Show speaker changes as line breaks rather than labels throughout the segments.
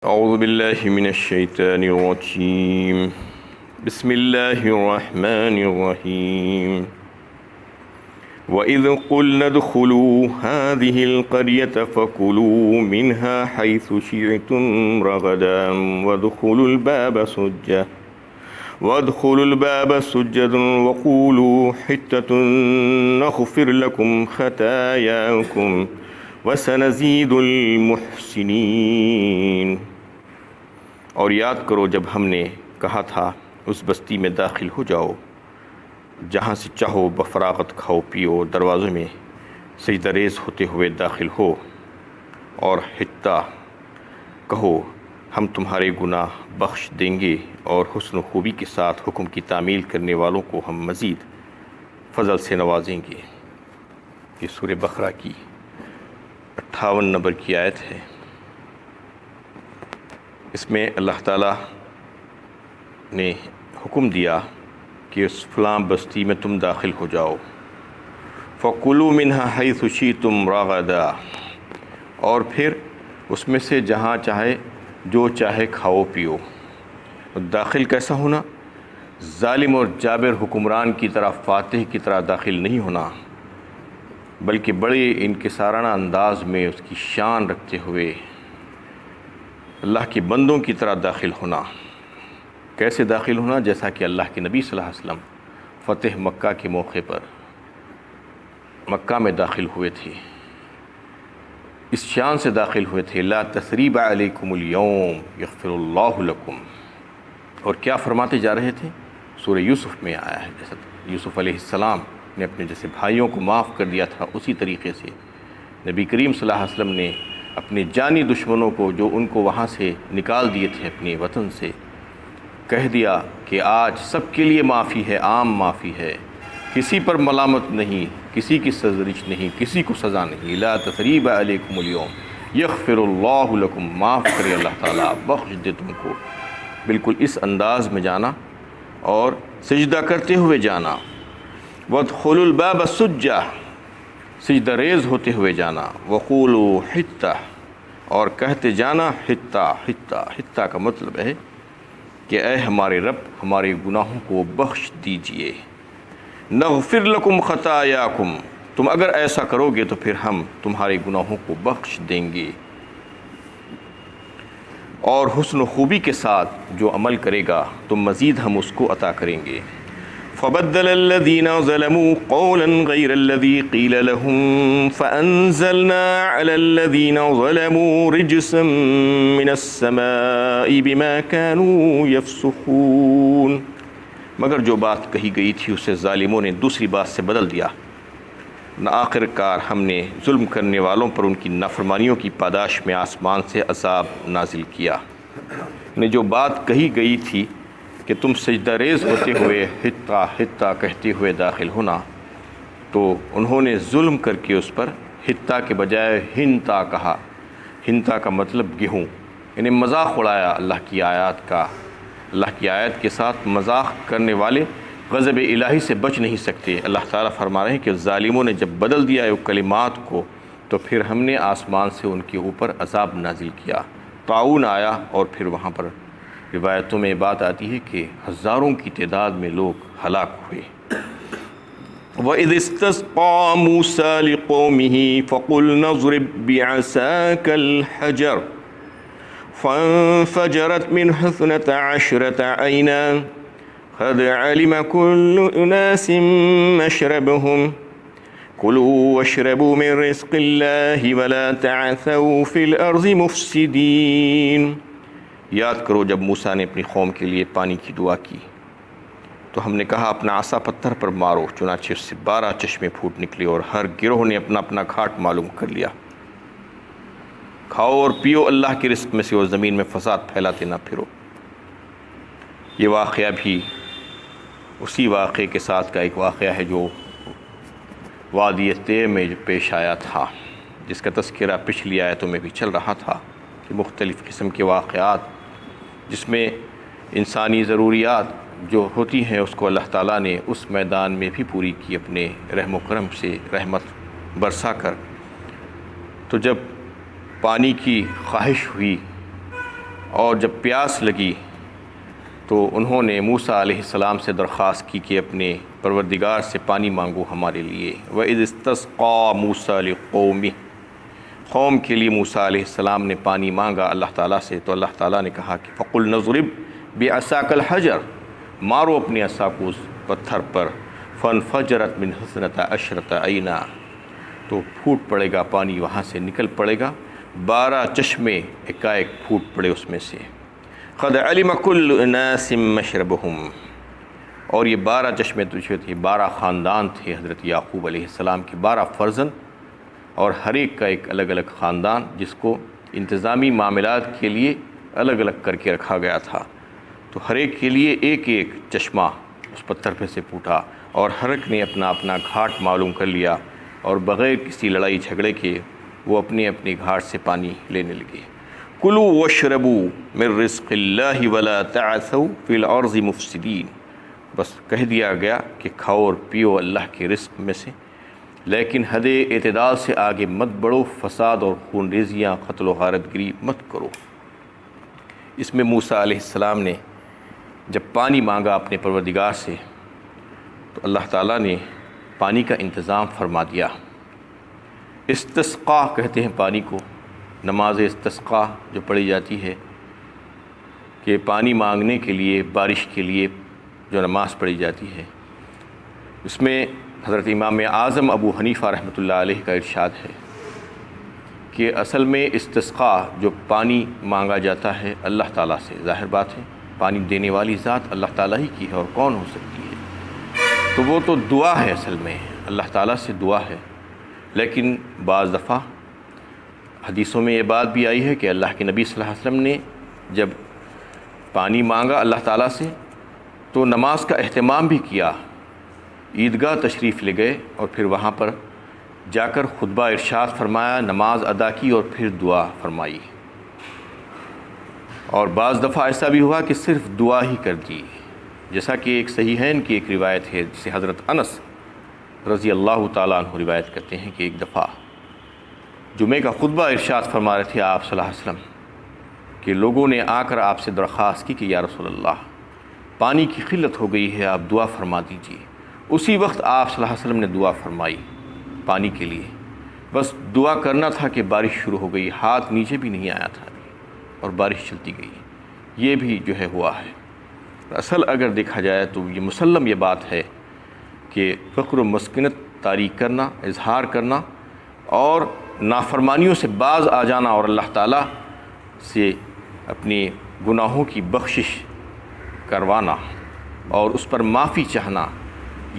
أعوذ بالله من الشيطان الرجيم بسم الله الرحمن الرحيم وإذ قلنا ادخلوا هذه القرية فكلوا منها حيث شئتم رغدا وادخلوا الباب سجدا وقولوا حتة نغفر لكم خطاياكم وسنزيد المحسنين۔ اور یاد کرو جب ہم نے کہا تھا اس بستی میں داخل ہو جاؤ جہاں سے چاہو بفراغت کھاؤ پیو، دروازے میں سجدہ ریز ہوتے ہوئے داخل ہو اور حتہ کہو ہم تمہارے گناہ بخش دیں گے اور حسن و خوبی کے ساتھ حکم کی تعمیل کرنے والوں کو ہم مزید فضل سے نوازیں گے۔ یہ سورہ بقرہ کی 58 نمبر کی آیت ہے۔ اس میں اللہ تعالیٰ نے حکم دیا کہ اس فلاں بستی میں تم داخل ہو جاؤ، فَكُلُوا مِنْهَا حَيْثُ شِئْتُمْ رَغَدًا، اور پھر اس میں سے جہاں چاہے جو چاہے کھاؤ پیو۔ داخل کیسا ہونا؟ ظالم اور جابر حکمران کی طرح، فاتح کی طرح داخل نہیں ہونا، بلکہ بڑے انکسارانہ انداز میں اس کی شان رکھتے ہوئے اللہ کے بندوں کی طرح داخل ہونا۔ کیسے داخل ہونا؟ جیسا کہ اللہ کے نبی صلی اللہ علیہ وسلم فتح مکہ کے موقع پر مکہ میں داخل ہوئے تھے، اس شان سے داخل ہوئے تھے، لا تثریب علیکم اليوم یغفر اللہ لکم۔ اور کیا فرماتے جا رہے تھے؟ سورہ یوسف میں آیا ہے، جیسا یوسف علیہ السلام نے اپنے جیسے بھائیوں کو معاف کر دیا تھا، اسی طریقے سے نبی کریم صلی اللہ علیہ وسلم نے اپنے جانی دشمنوں کو، جو ان کو وہاں سے نکال دیے تھے اپنے وطن سے، کہہ دیا کہ آج سب کے لیے معافی ہے، عام معافی ہے، کسی پر ملامت نہیں، کسی کی سرزنش نہیں، کسی کو سزا نہیں، لا تثریب علیکم اليوم یغفر اللہ لکم، معاف کرے اللہ تعالیٰ، بخش دے تم کو۔ بالکل اس انداز میں جانا اور سجدہ کرتے ہوئے جانا، وادخلوا الباب سجا، سجدہ ریز ہوتے ہوئے جانا، وقولوا حتہ، اور کہتے جانا حتہ۔ حتہ کا مطلب ہے کہ اے ہمارے رب ہمارے گناہوں کو بخش دیجئے، نغفر لکم خطایاکم، تم اگر ایسا کرو گے تو پھر ہم تمہارے گناہوں کو بخش دیں گے، اور حسن و خوبی کے ساتھ جو عمل کرے گا تو مزید ہم اس کو عطا کریں گے۔ فبدل الذين ظلموا قولا غير الذي قيل لهم فأنزلنا على الذين ظلموا رجسا من السماء بما كانوا يفسقون۔ مگر جو بات کہی گئی تھی اسے ظالموں نے دوسری بات سے بدل دیا، آخر کار ہم نے ظلم کرنے والوں پر ان کی نافرمانیوں کی پاداش میں آسمان سے عذاب نازل کیا۔ نے جو بات کہی گئی تھی کہ تم سجدہ ریز ہوتے ہوئے حتہ حتہ کہتے ہوئے داخل ہونا، تو انہوں نے ظلم کر کے اس پر حتہ کے بجائے ہنتا کہا۔ ہنتا کا مطلب گیہوں، یعنی مذاق اڑایا اللہ کی آیات کا۔ اللہ کی آیت کے ساتھ مذاق کرنے والے غضب الہی سے بچ نہیں سکتے۔ اللہ تعالیٰ فرما رہے ہیں کہ ظالموں نے جب بدل دیا وہ کلمات کو تو پھر ہم نے آسمان سے ان کے اوپر عذاب نازل کیا، طاعون آیا، اور پھر وہاں پر روایتوں میں بات آتی ہے کہ ہزاروں کی تعداد میں لوگ ہلاک ہوئے۔ وَإِذِ اسْتَسْقَىٰ مُوسَىٰ لِقَوْمِهِ فَقُلْنَا اضْرِب بِّعَصَاكَ الْحَجَرَ فَانفَجَرَتْ مِنْهُ اثْنَتَ عَشْرَةَ عَيْنًا قَدْ عَلِمَ كُلُّ أُنَاسٍ مَّشْرَبَهُمْ كُلُوا وَاشْرَبُوا مِن رِّزْقِ اللَّهِ وَلَا تَعْثَوْا فِي الْأَرْضِ مُفْسِدِينَ۔ یاد کرو جب موسیٰ نے اپنی قوم کے لیے پانی کی دعا کی تو ہم نے کہا اپنا عصا پتھر پر مارو، چنانچہ اس سے 12 چشمے پھوٹ نکلے اور ہر گروہ نے اپنا اپنا گھاٹ معلوم کر لیا۔ کھاؤ اور پیو اللہ کے رزق میں سے اور زمین میں فساد پھیلاتے نہ پھرو۔ یہ واقعہ بھی اسی واقعے کے ساتھ کا ایک واقعہ ہے جو وادی طے میں پیش آیا تھا، جس کا تذکرہ پچھلی آیتوں میں بھی چل رہا تھا کہ مختلف قسم کے واقعات جس میں انسانی ضروریات جو ہوتی ہیں اس کو اللہ تعالیٰ نے اس میدان میں بھی پوری کی اپنے رحم و کرم سے، رحمت برسا کر۔ تو جب پانی کی خواہش ہوئی اور جب پیاس لگی تو انہوں نے موسیٰ علیہ السلام سے درخواست کی کہ اپنے پروردگار سے پانی مانگو ہمارے لیے۔ وَإِذِ اسْتَسْقَىٰ مُوسَىٰ لِقَوْمِهِ، قوم کے لیے موسیٰ علیہ السلام نے پانی مانگا اللہ تعالیٰ سے، تو اللہ تعالیٰ نے کہا کہ فَقُلْ نَضْرِبْ بِعَصَاكَ الْحَجَرَ، مارو اپنے عصا کو اس پتھر پر، فَانْفَجَرَتْ مِنْ اثْنَتَا عَشْرَةَ عَيْنًا، تو پھوٹ پڑے گا پانی، وہاں سے نکل پڑے گا 12 چشمے ایک پھوٹ پڑے اس میں سے۔ قَدْ عَلِمَ كُلُّ أُنَاسٍ مَشْرَبَهُمْ، اور یہ 12 چشمے جو تھے 12 خاندان تھے حضرت یعقوب علیہ السلام کے، 12 فرزند، اور ہر ایک کا ایک الگ الگ خاندان جس کو انتظامی معاملات کے لیے الگ الگ کر کے رکھا گیا تھا، تو ہر ایک کے لیے ایک ایک چشمہ اس پتھر پہ سے پھوٹا، اور ہر ایک نے اپنا اپنا گھاٹ معلوم کر لیا، اور بغیر کسی لڑائی جھگڑے کے وہ اپنے اپنے گھاٹ سے پانی لینے لگے۔ کُلُوا وَاشْرَبُوا مِن رِزْقِ اللَّهِ وَلَا تَعْثَوْا فِي الْأَرْضِ مُفْسِدِينَ، بس کہہ دیا گیا کہ کھاؤ اور پیو اللہ کے رزق میں سے، لیکن حد اعتدال سے آگے مت بڑھو، فساد اور خون ریزیاں، قتل و غارت گری مت کرو۔ اس میں موسیٰ علیہ السلام نے جب پانی مانگا اپنے پروردگار سے تو اللہ تعالیٰ نے پانی کا انتظام فرما دیا۔ استسقاء کہتے ہیں پانی کو، نماز استسقاء جو پڑھی جاتی ہے کہ پانی مانگنے کے لیے، بارش کے لیے جو نماز پڑھی جاتی ہے، اس میں حضرت امام اعظم ابو حنیفہ رحمۃ اللہ علیہ کا ارشاد ہے کہ اصل میں استسقاء جو پانی مانگا جاتا ہے اللہ تعالیٰ سے، ظاہر بات ہے پانی دینے والی ذات اللہ تعالیٰ ہی کی ہے، اور کون ہو سکتی ہے، تو وہ تو دعا ہے، اصل میں اللہ تعالیٰ سے دعا ہے۔ لیکن بعض دفعہ حدیثوں میں یہ بات بھی آئی ہے کہ اللہ کے نبی صلی اللہ علیہ وسلم نے جب پانی مانگا اللہ تعالیٰ سے تو نماز کا اہتمام بھی کیا، عیدگاہ تشریف لے گئے اور پھر وہاں پر جا کر خطبہ ارشاد فرمایا، نماز ادا کی اور پھر دعا فرمائی۔ اور بعض دفعہ ایسا بھی ہوا کہ صرف دعا ہی کر دی، جیسا کہ ایک صحیحین کی ایک روایت ہے جسے حضرت انس رضی اللہ تعالیٰ عنہ روایت کرتے ہیں کہ ایک دفعہ جمعہ کا خطبہ ارشاد فرما رہے تھے آپ صلی اللہ علیہ وسلم کہ لوگوں نے آ کر آپ سے درخواست کی کہ یا رسول اللہ پانی کی قلت ہو گئی ہے، آپ دعا فرما دیجیے۔ اسی وقت آپ صلی اللہ علیہ وسلم نے دعا فرمائی پانی کے لیے، بس دعا کرنا تھا کہ بارش شروع ہو گئی، ہاتھ نیچے بھی نہیں آیا تھا اور بارش چلتی گئی۔ یہ بھی جو ہے ہوا ہے۔ اصل اگر دیکھا جائے تو یہ مسلم یہ بات ہے کہ فقر و مسکنت طاری کرنا، اظہار کرنا اور نافرمانیوں سے باز آ جانا اور اللہ تعالیٰ سے اپنی گناہوں کی بخشش کروانا اور اس پر معافی چاہنا،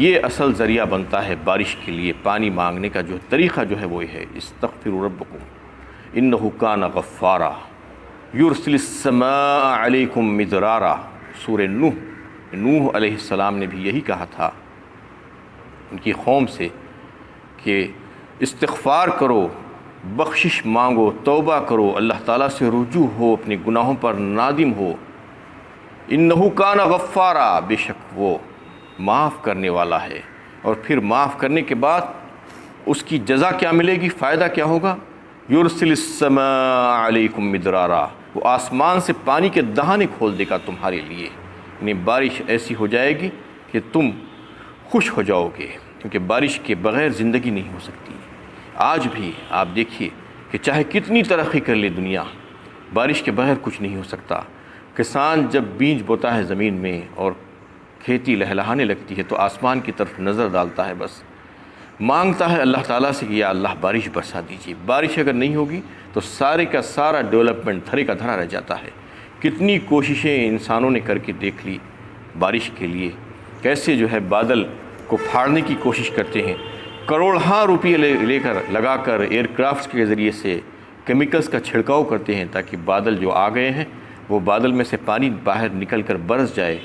یہ اصل ذریعہ بنتا ہے بارش کے لیے۔ پانی مانگنے کا جو طریقہ جو ہے وہ ہے استغفروا ربکم انہ کان غفارا یرسل السماء علیکم مدرارا، سورہ نوح علیہ السلام نے بھی یہی کہا تھا ان کی قوم سے کہ استغفار کرو، بخشش مانگو، توبہ کرو، اللہ تعالیٰ سے رجوع ہو، اپنے گناہوں پر نادم ہو۔ انہ کان غفارا، بے شک وہ معاف کرنے والا ہے، اور پھر معاف کرنے کے بعد اس کی جزا کیا ملے گی، فائدہ کیا ہوگا؟ یرسل السماء علیکم مدرارا، وہ آسمان سے پانی کے دہانے کھول دے گا تمہارے لیے، یعنی بارش ایسی ہو جائے گی کہ تم خوش ہو جاؤ گے، کیونکہ بارش کے بغیر زندگی نہیں ہو سکتی۔ آج بھی آپ دیکھیے کہ چاہے کتنی ترقی کر لے دنیا، بارش کے بغیر کچھ نہیں ہو سکتا۔ کسان جب بیج بوتا ہے زمین میں اور کھیتی لہلہانے لگتی ہے تو آسمان کی طرف نظر ڈالتا ہے، بس مانگتا ہے اللہ تعالیٰ سے کہ یا اللہ بارش برسا دیجیے۔ بارش اگر نہیں ہوگی تو سارے کا سارا ڈیولپمنٹ دھرے کا دھرا رہ جاتا ہے۔ کتنی کوششیں انسانوں نے کر کے دیکھ لی بارش کے لیے، کیسے جو ہے بادل کو پھاڑنے کی کوشش کرتے ہیں، کروڑہا روپئے لے کر لگا کر ایئر کرافٹس کے ذریعے سے کیمیکلز کا چھڑکاؤ کرتے ہیں تاکہ بادل جو آ گئے ہیں وہ بادل میں سے پانی باہر نکل کر برس جائے،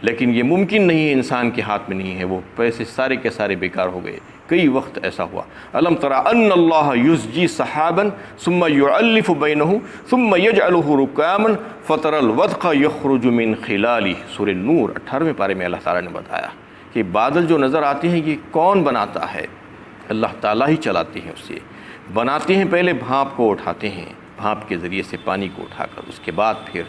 لیکن یہ ممکن نہیں ہے، انسان کے ہاتھ میں نہیں ہے، وہ پیسے سارے کے سارے بیکار ہو گئے۔ کئی وقت ایسا ہوا، الم تری ان اللہ یزجی سحابا ثم یعلف بینہ ثم یجعلہ رکاما فتری الودق یخرج من خلالہ، سورہ نور 18ویں پارے میں اللہ تعالیٰ نے بتایا کہ بادل جو نظر آتے ہیں یہ کون بناتا ہے؟ اللہ تعالیٰ ہی چلاتے ہیں، اسے بناتے ہیں، پہلے بھاپ کو اٹھاتے ہیں، بھانپ کے ذریعے سے پانی کو اٹھا کر اس کے بعد پھر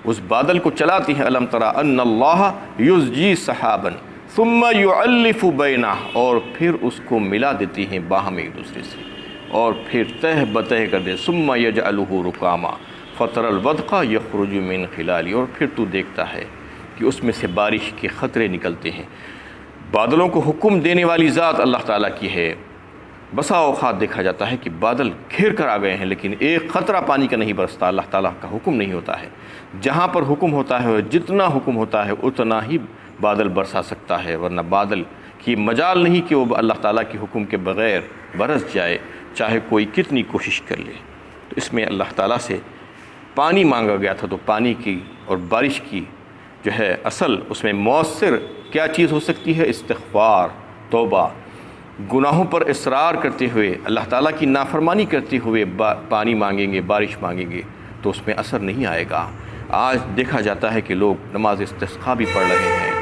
اس بادل کو چلاتی ہیں. الم تری ان اللہ یزجی سحابا ثم یعلف بینہ، اور پھر اس کو ملا دیتی ہیں باہم ایک دوسرے سے اور پھر تہ بتہ کر دے. ثم یجعلہ رکاما فتر الودق یخرج من خلالی، اور پھر تو دیکھتا ہے کہ اس میں سے بارش کے خطرے نکلتے ہیں. بادلوں کو حکم دینے والی ذات اللہ تعالیٰ کی ہے. بسا اوقات دیکھا جاتا ہے کہ بادل گھیر کر آ گئے ہیں لیکن ایک قطرہ پانی کا نہیں برستا. اللہ تعالیٰ کا حکم نہیں ہوتا ہے. جہاں پر حکم ہوتا ہے، جتنا حکم ہوتا ہے اتنا ہی بادل برسا سکتا ہے، ورنہ بادل کی مجال نہیں کہ وہ اللہ تعالیٰ کے حکم کے بغیر برس جائے، چاہے کوئی کتنی کوشش کر لے. تو اس میں اللہ تعالیٰ سے پانی مانگا گیا تھا. تو پانی کی اور بارش کی جو ہے اصل اس میں مؤثر کیا چیز ہو سکتی ہے؟ استغفار، توبہ. گناہوں پر اصرار کرتے ہوئے، اللہ تعالیٰ کی نافرمانی کرتے ہوئے پانی مانگیں گے، بارش مانگیں گے تو اس میں اثر نہیں آئے گا. آج دیکھا جاتا ہے کہ لوگ نماز استسقاء بھی پڑھ رہے ہیں،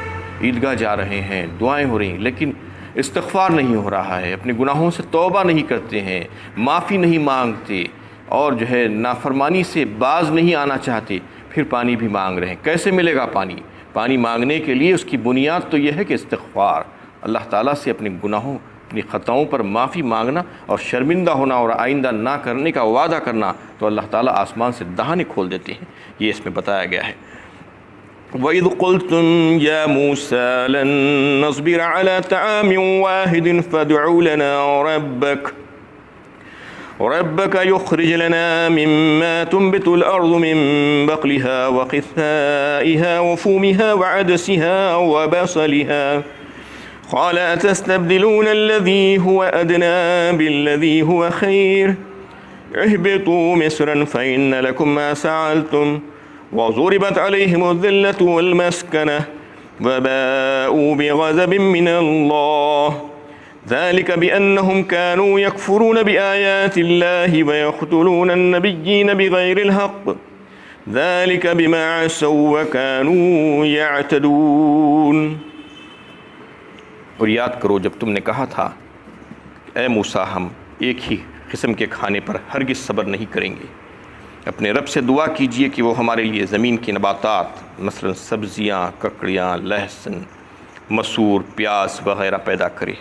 عیدگاہ جا رہے ہیں، دعائیں ہو رہی ہیں، لیکن استغفار نہیں ہو رہا ہے. اپنے گناہوں سے توبہ نہیں کرتے ہیں، معافی نہیں مانگتے اور جو ہے نافرمانی سے باز نہیں آنا چاہتے، پھر پانی بھی مانگ رہے ہیں. کیسے ملے گا پانی؟ پانی مانگنے کے لیے اس کی بنیاد تو یہ ہے کہ استغفار، اللہ تعالیٰ سے اپنے گناہوں، اپنی خطاؤں پر معافی مانگنا اور شرمندہ ہونا اور آئندہ نہ کرنے کا وعدہ کرنا. تو اللہ تعالیٰ آسمان سے دہانے کھول دیتے ہیں. یہ اس میں بتایا گیا ہے. وَإِذْ قُلْتُمْ يَا مُوسَىٰ لَن نَّصْبِرَ عَلَىٰ طَعَامٍ وَاحِدٍ فَادْعُ لَنَا رَبَّكَ يُخْرِجْ لَنَا مِمَّا تُنبِتُ الْأَرْضُ مِن بَقْلِهَا وَقِثَّائِهَا وَفُومِهَا وَعَدَسِهَا وَبَصَلِهَا قَالَ أَتَسْتَبْدِلُونَ الَّذِي هُوَ أَدْنَىٰ بِالَّذِي هُوَ خَيْرٌ اهْبِطُوا مِصْرًا فَإِنَّ لَكُم مَّا سَعَلْتُمْ وَضُرِبَتْ عَلَيْهِمُ الذِّلَّةُ وَالْمَسْكَنَةُ وَبَاءُوا بِغَضَبٍ مِّنَ اللَّهِ ذَلِكَ بِأَنَّهُمْ كَانُوا يَكْفُرُونَ بِآيَاتِ اللَّهِ وَيَقْتُلُونَ النَّبِيِّينَ بِغَيْرِ الْحَقِّ ذَلِكَ بِمَا عَصَوا وَكَانُوا يَعْتَدُونَ. اور یاد کرو جب تم نے کہا تھا اے موسیٰ ہم ایک ہی قسم کے کھانے پر ہرگز صبر نہیں کریں گے. اپنے رب سے دعا کیجئے کہ وہ ہمارے لیے زمین کی نباتات مثلا سبزیاں، ککڑیاں، لہسن، مسور، پیاز وغیرہ پیدا کرے.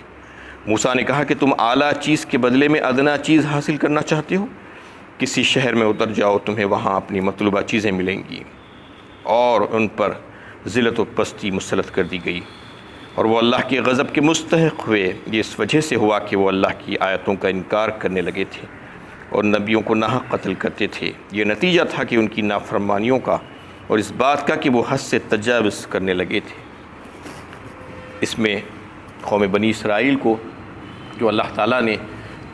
موسیٰ نے کہا کہ تم اعلیٰ چیز کے بدلے میں ادنیٰ چیز حاصل کرنا چاہتے ہو. کسی شہر میں اتر جاؤ، تمہیں وہاں اپنی مطلوبہ چیزیں ملیں گی. اور ان پر ذلت و پستی مسلط کر دی گئی اور وہ اللہ کے غضب کے مستحق ہوئے. یہ اس وجہ سے ہوا کہ وہ اللہ کی آیتوں کا انکار کرنے لگے تھے اور نبیوں کو ناحق قتل کرتے تھے. یہ نتیجہ تھا کہ ان کی نافرمانیوں کا اور اس بات کا کہ وہ حد سے تجاوز کرنے لگے تھے. اس میں قوم بنی اسرائیل کو جو اللہ تعالیٰ نے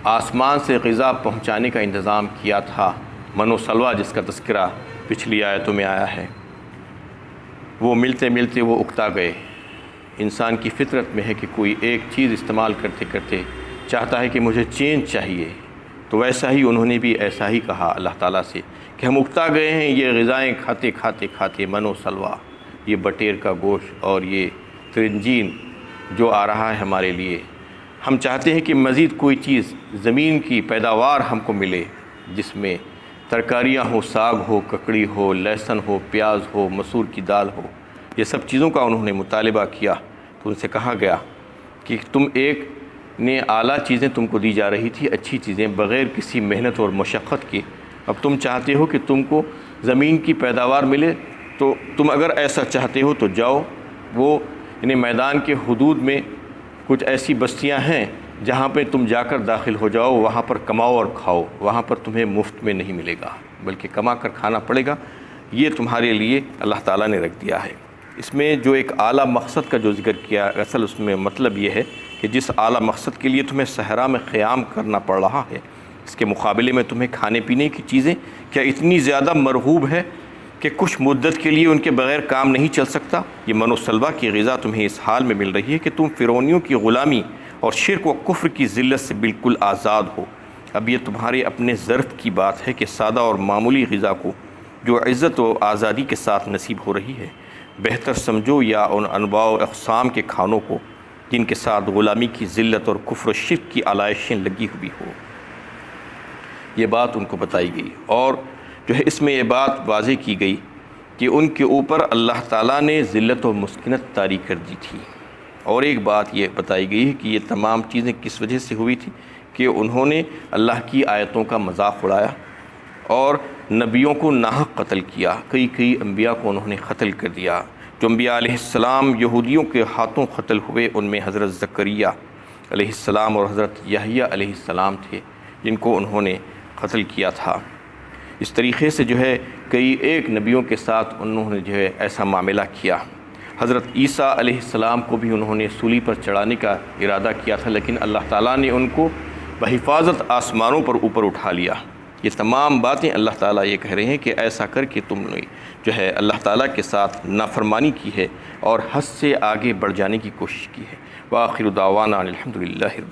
آسمان سے غذا پہنچانے کا انتظام کیا تھا، من و سلویٰ جس کا تذکرہ پچھلی آیتوں میں آیا ہے، وہ ملتے ملتے وہ اکتا گئے. انسان کی فطرت میں ہے کہ کوئی ایک چیز استعمال کرتے کرتے چاہتا ہے کہ مجھے چینج چاہیے. تو ویسا ہی انہوں نے بھی ایسا ہی کہا اللہ تعالیٰ سے کہ ہم اکتا گئے ہیں یہ غذائیں کھاتے کھاتے کھاتے، من و سلویٰ، یہ بٹیر کا گوشت اور یہ ترنجین جو آ رہا ہے ہمارے لیے. ہم چاہتے ہیں کہ مزید کوئی چیز زمین کی پیداوار ہم کو ملے جس میں ترکاریاں ہو، ساگ ہو، ککڑی ہو، لہسن ہو، پیاز ہو، مسور کی دال ہو. یہ سب چیزوں کا انہوں نے مطالبہ کیا. تو ان سے کہا گیا کہ تم ایک نے اعلیٰ چیزیں تم کو دی جا رہی تھی، اچھی چیزیں بغیر کسی محنت اور مشقت کے. اب تم چاہتے ہو کہ تم کو زمین کی پیداوار ملے، تو تم اگر ایسا چاہتے ہو تو جاؤ، وہ یعنی میدان کے حدود میں کچھ ایسی بستیاں ہیں جہاں پہ تم جا کر داخل ہو جاؤ، وہاں پر کماؤ اور کھاؤ. وہاں پر تمہیں مفت میں نہیں ملے گا بلکہ کما کر کھانا پڑے گا. یہ تمہارے لیے اللہ تعالیٰ نے رکھ دیا ہے. اس میں جو ایک اعلیٰ مقصد کا جو ذکر کیا، اصل اس میں مطلب یہ ہے کہ جس اعلیٰ مقصد کے لیے تمہیں صحرا میں قیام کرنا پڑ رہا ہے، اس کے مقابلے میں تمہیں کھانے پینے کی چیزیں کیا اتنی زیادہ مرغوب ہے کہ کچھ مدت کے لیے ان کے بغیر کام نہیں چل سکتا. یہ من و سلویٰ کی غذا تمہیں اس حال میں مل رہی ہے کہ تم فرعونیوں کی غلامی اور شرک و کفر کی ذلت سے بالکل آزاد ہو. اب یہ تمہارے اپنے ظرف کی بات ہے کہ سادہ اور معمولی غذا کو جو عزت و آزادی کے ساتھ نصیب ہو رہی ہے بہتر سمجھو یا ان انواع و اقسام کے کھانوں کو جن کے ساتھ غلامی کی ذلت اور کفر و شرک کی علائشیں لگی ہوئی ہو. یہ بات ان کو بتائی گئی، اور جو ہے اس میں یہ بات واضح کی گئی کہ ان کے اوپر اللہ تعالیٰ نے ذلت و مسکنت طاری کر دی تھی، اور ایک بات یہ بتائی گئی ہے کہ یہ تمام چیزیں کس وجہ سے ہوئی تھی کہ انہوں نے اللہ کی آیتوں کا مذاق اڑایا اور نبیوں کو ناحق قتل کیا، کئی انبیاء کو انہوں نے قتل کر دیا۔ جو انبیاء علیہ السلام یہودیوں کے ہاتھوں قتل ہوئے ان میں حضرت زکریا علیہ السلام اور حضرت یحییٰ علیہ السلام تھے جن کو انہوں نے قتل کیا تھا۔ اس طریقے سے جو ہے کئی ایک نبیوں کے ساتھ انہوں نے جو ہے ایسا معاملہ کیا۔ حضرت عیسیٰ علیہ السلام کو بھی انہوں نے سولی پر چڑھانے کا ارادہ کیا تھا، لیکن اللہ تعالیٰ نے ان کو بحفاظت آسمانوں پر اوپر اٹھا لیا۔ یہ تمام باتیں اللہ تعالیٰ یہ کہہ رہے ہیں کہ ایسا کر کے تم نے جو ہے اللہ تعالیٰ کے ساتھ نافرمانی کی ہے اور حد سے آگے بڑھ جانے کی کوشش کی ہے۔ وآخر دعوانا الحمدللہ رب